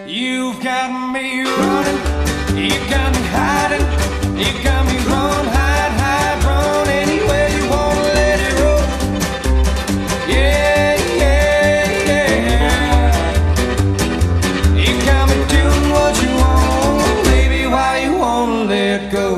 You've got me running, you got me hiding, you got me run, hide, run anywhere you wanna let it roll. Yeah, yeah, yeah. You got me doing what you want, baby, why you wanna let go?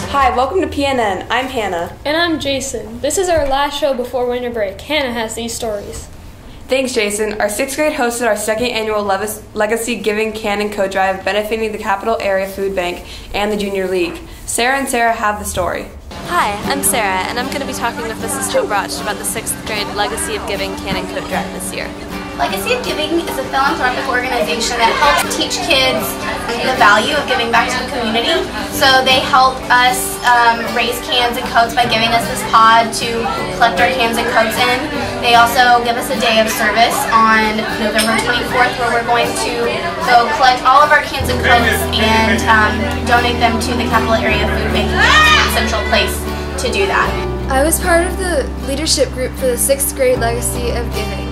Hi, welcome to PNN. I'm Hannah. And I'm Jason. This is our last show before winter break. Hannah has these stories. Thanks, Jason. Our 6th grade hosted our second annual Legacy Giving Can and Coat Drive benefiting the Capital Area Food Bank and the Junior League. Sarah and Sarah have the story. Hi, I'm Sarah, and I'm going to be talking with Mrs. Tobrach about the 6th grade Legacy of Giving Can and Coat Drive this year. Legacy of Giving is a philanthropic organization that helps teach kids the value of giving back to the community. So they help us raise cans and coats by giving us this pod to collect our cans and coats in. They also give us a day of service on November 24th where we're going to go collect all of our cans and coats and donate them to the Capital Area Food Bank, a central place to do that. I was part of the leadership group for the 6th grade Legacy of Giving.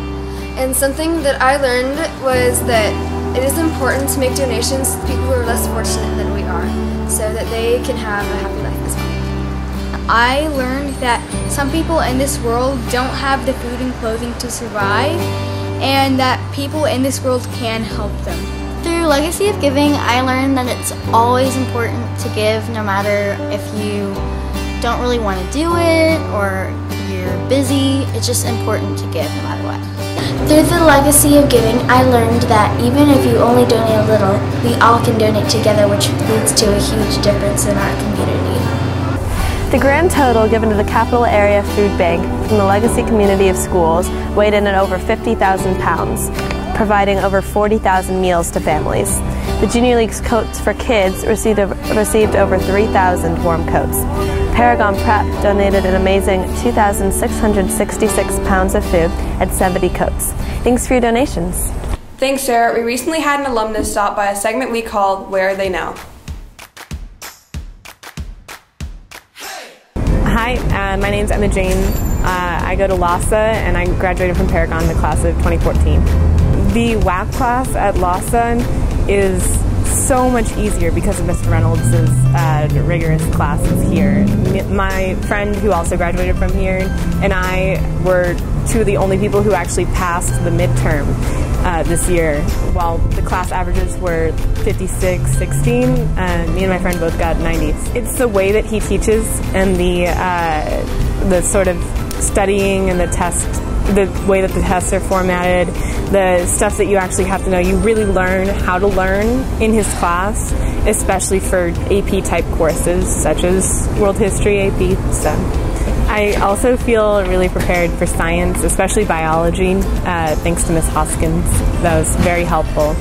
And something that I learned was that it is important to make donations to people who are less fortunate than we are, so that they can have a happy life as well. I learned that some people in this world don't have the food and clothing to survive, and that people in this world can help them. Through Legacy of Giving, I learned that it's always important to give no matter if you don't really want to do it or you're busy. It's just important to give no matter what. Through the Legacy of Giving, I learned that even if you only donate a little, we all can donate together, which leads to a huge difference in our community. The grand total given to the Capital Area Food Bank from the Legacy community of schools weighed in at over 50,000 pounds, providing over 40,000 meals to families. The Junior League's Coats for Kids received over 3,000 warm coats. Paragon Prep donated an amazing 2,666 pounds of food and 70 coats. Thanks for your donations. Thanks, Sarah. We recently had an alumnus stop by a segment we called Where Are They Now? Hi, my name's Emma Jane. I go to LASA and I graduated from Paragon in the class of 2014. The WAP class at LASA is so much easier because of Mr. Reynolds' rigorous classes here. My friend who also graduated from here and I were two of the only people who actually passed the midterm this year. While the class averages were 56, 16, me and my friend both got 90s. It's the way that he teaches and the sort of studying and the way that the tests are formatted, the stuff that you actually have to know. You really learn how to learn in his class, especially for AP type courses such as World History AP. So I also feel really prepared for science, especially biology, thanks to Miss Hoskins. That was very helpful.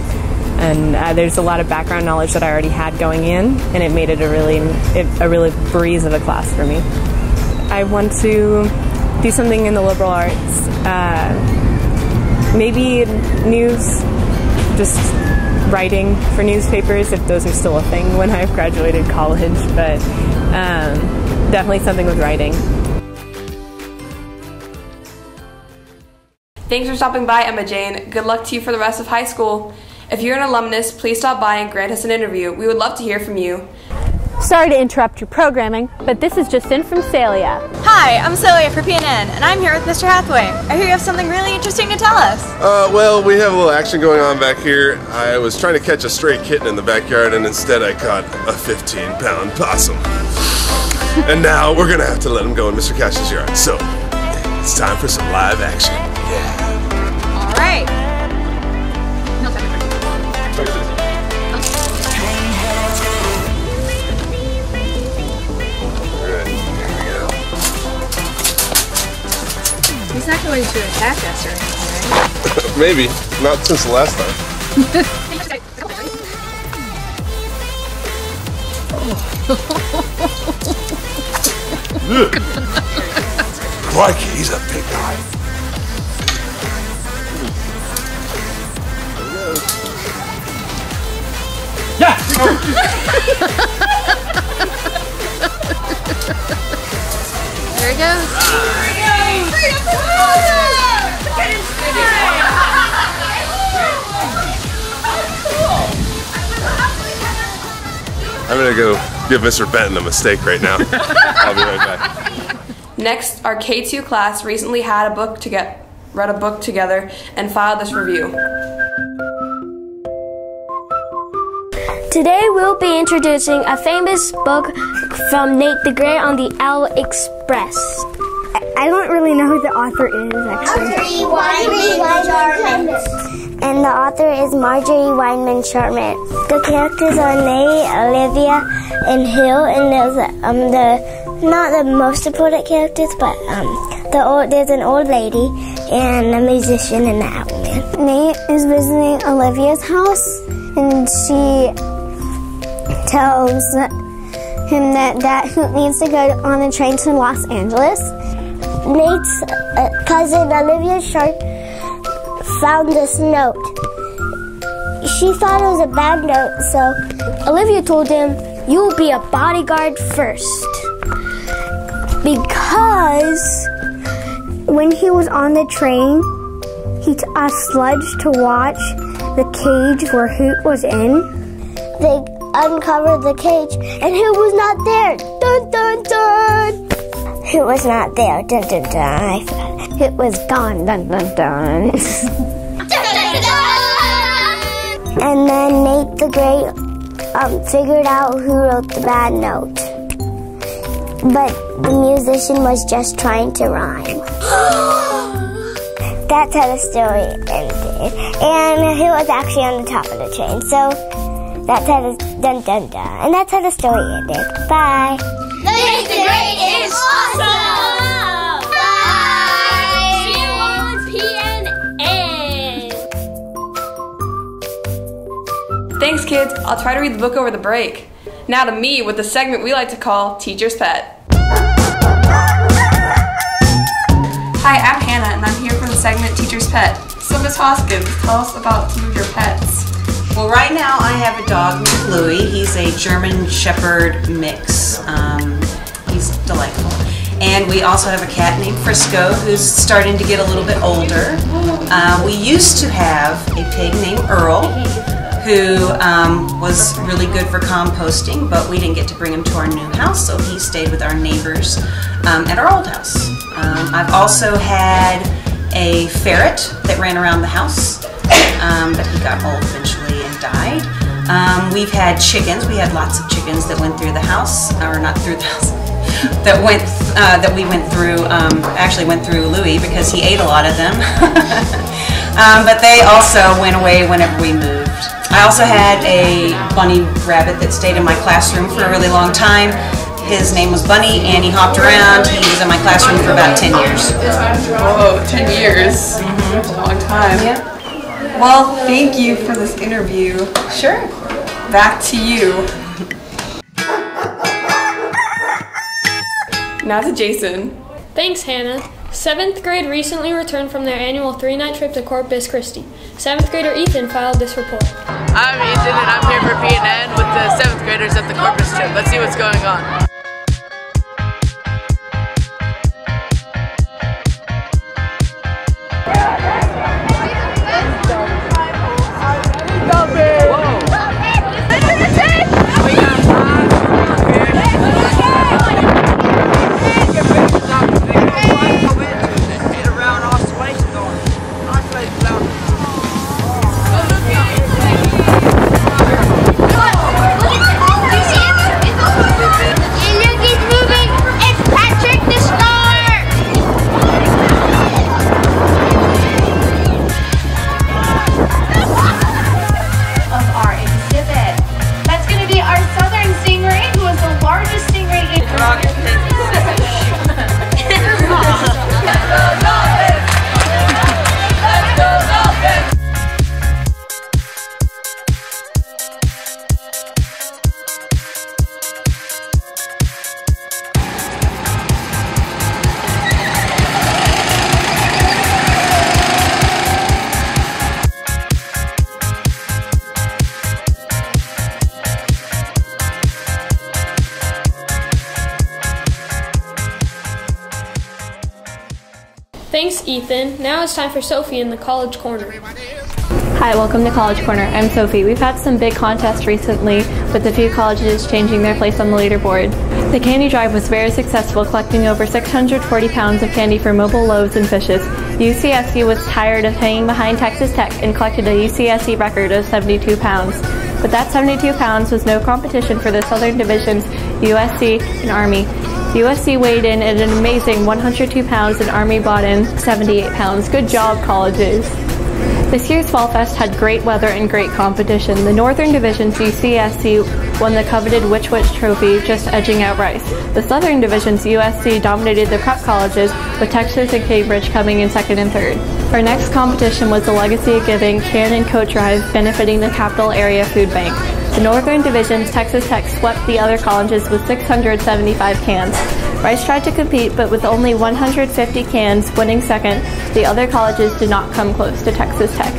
And there's a lot of background knowledge that I already had going in, and it made it a really breeze of a class for me. I want to do something in the liberal arts, maybe news, just writing for newspapers if those are still a thing when I've graduated college, but definitely something with writing. Thanks for stopping by, Emma Jane. Good luck to you for the rest of high school. If you're an alumnus, please stop by and grant us an interview. We would love to hear from you. Sorry to interrupt your programming, but this is Justine from Celia. Hi, I'm Celia for PNN, and I'm here with Mr. Hathaway. I hear you have something really interesting to tell us. Well, we have a little action going on back here. I was trying to catch a stray kitten in the backyard, and instead I caught a 15-pound possum. And now we're gonna have to let him go in Mr. Cash's yard. So, it's time for some live action. Yeah. All right. He's not going to attack us or anything, right? Maybe. Not since the last time. Crikey, he's a big guy. gotta go give Mr. Benton a mistake right now. I'll be right back. Next, our K2 class recently had read a book together and filed this review. Today we'll be introducing a famous book from Nate the Gray on the Owl Express. I don't really know who the author is, actually. And the author is Marjorie Weinman Charmant. The characters are Nate, Olivia, and Hill, and there's not the most important characters, but there's an old lady and a musician and an owlman. Nate is visiting Olivia's house, and she tells him that he needs to go on the train to Los Angeles. Nate's cousin Olivia Sharp found this note. She thought it was a bad note, so Olivia told him, "You'll be a bodyguard first." Because when he was on the train, he asked Sludge to watch the cage where Hoot was in. They uncovered the cage, and Hoot was not there. Dun dun dun! Hoot was not there. Dun dun dun. I forgot. Hoot was gone. Dun dun dun. And then Nate the Great figured out who wrote the bad note. But the musician was just trying to rhyme. That's how the story ended. And Hoot was actually on the top of the train. So that's how the dun dun dun. And that's how the story ended. Bye. Nate the Great is awesome! Bye! See you on PNN! Thanks, kids. I'll try to read the book over the break. Now to me with the segment we like to call Teacher's Pet. Hi, I'm Hannah, and I'm here for the segment Teacher's Pet. So, Ms. Hoskins, tell us about some of your pets. Well, right now I have a dog named Louie. He's a German Shepherd mix. He's delightful. And we also have a cat named Frisco who's starting to get a little bit older. We used to have a pig named Earl who was really good for composting, but we didn't get to bring him to our new house, so he stayed with our neighbors at our old house. I've also had a ferret that ran around the house, but he got old eventually and died. We've had chickens. We had lots of chickens that went through the house, or not through the house, that we went through, actually went through Louie because he ate a lot of them. But they also went away whenever we moved. I also had a bunny rabbit that stayed in my classroom for a really long time. His name was Bunny, and he hopped around. He was in my classroom for about 10 years. Whoa, 10 years. That's a long time. Yeah. Well, thank you for this interview. Sure. Back to you. Now to Jason. Thanks, Hannah. 7th grade recently returned from their annual 3-night trip to Corpus Christi. 7th grader Ethan filed this report. I'm Ethan, and I'm here for PNN with the 7th graders at the Corpus trip. Let's see what's going on. Thanks, Ethan. Now it's time for Sophie in the College Corner. Hi, welcome to College Corner. I'm Sophie. We've had some big contests recently with a few colleges changing their place on the leaderboard. The candy drive was very successful, collecting over 640 pounds of candy for mobile loaves and fishes. UCSC was tired of hanging behind Texas Tech and collected a UCSC record of 72 pounds. But that 72 pounds was no competition for the Southern Divisions, USC and Army. USC weighed in at an amazing 102 pounds and Army brought in 78 pounds. Good job, colleges. This year's Fall Fest had great weather and great competition. The Northern Division's UCSC won the coveted Which Witch Trophy, just edging out Rice. The Southern Division's USC dominated the prep colleges, with Texas and Cambridge coming in second and third. Our next competition was the Legacy of Giving Can and Coat Drive, benefiting the Capital Area Food Bank. The Northern Division's Texas Tech swept the other colleges with 675 cans. Rice tried to compete, but with only 150 cans, winning second, the other colleges did not come close to Texas Tech.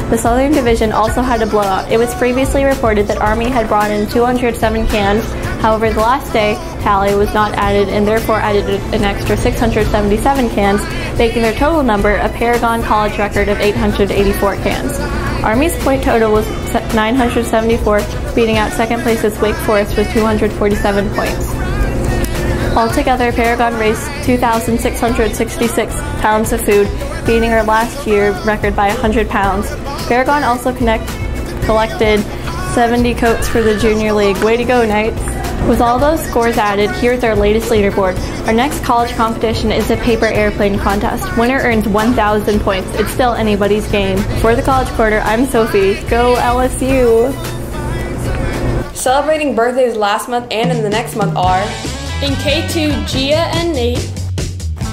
The Southern Division also had a blowout. It was previously reported that Army had brought in 207 cans. However, the last day tally was not added and therefore added an extra 677 cans, making their total number a Paragon College record of 884 cans. Army's point total was 974, beating out second place's Wake Forest with 247 points. Altogether, Paragon raised 2,666 pounds of food, beating her last year record by 100 pounds. Paragon also collected 70 coats for the Junior League. Way to go, Knights! With all those scores added, here's our latest leaderboard. Our next college competition is a paper airplane contest. Winner earns 1,000 points. It's still anybody's game. For the College Quarter, I'm Sophie. Go LSU! Celebrating birthdays last month and in the next month are in K2, Gia and Nate.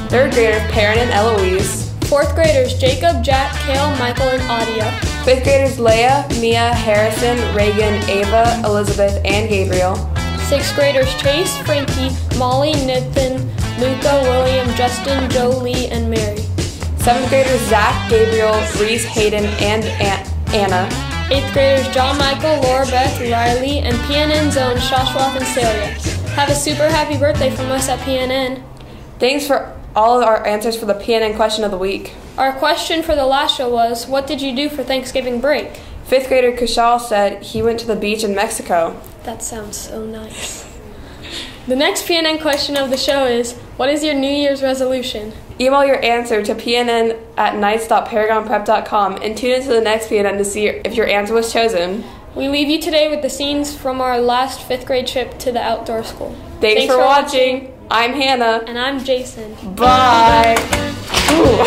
3rd graders Perrin and Eloise. 4th graders Jacob, Jack, Kale, Michael, and Adia. 5th graders Leah, Mia, Harrison, Reagan, Ava, Elizabeth, and Gabriel. 6th graders Chase, Frankie, Molly, Nathan, Luca, William, Justin, Jolie, and Mary. 7th graders Zach, Gabriel, Reese, Hayden, and Anna. 8th graders John Michael, Laura Beth, Riley, and PNN Zone, Shoshroth, and Celia. Have a super happy birthday from us at PNN. Thanks for all of our answers for the PNN question of the week. Our question for the last show was, what did you do for Thanksgiving break? 5th grader Kushal said he went to the beach in Mexico. That sounds so nice. The next PNN question of the show is, what is your New Year's resolution? Email your answer to pnn@nights.paragonprep.com and tune into the next PNN to see if your answer was chosen. We leave you today with the scenes from our last 5th grade trip to the outdoor school. Thanks for watching. I'm Hannah. And I'm Jason. Bye. Ooh.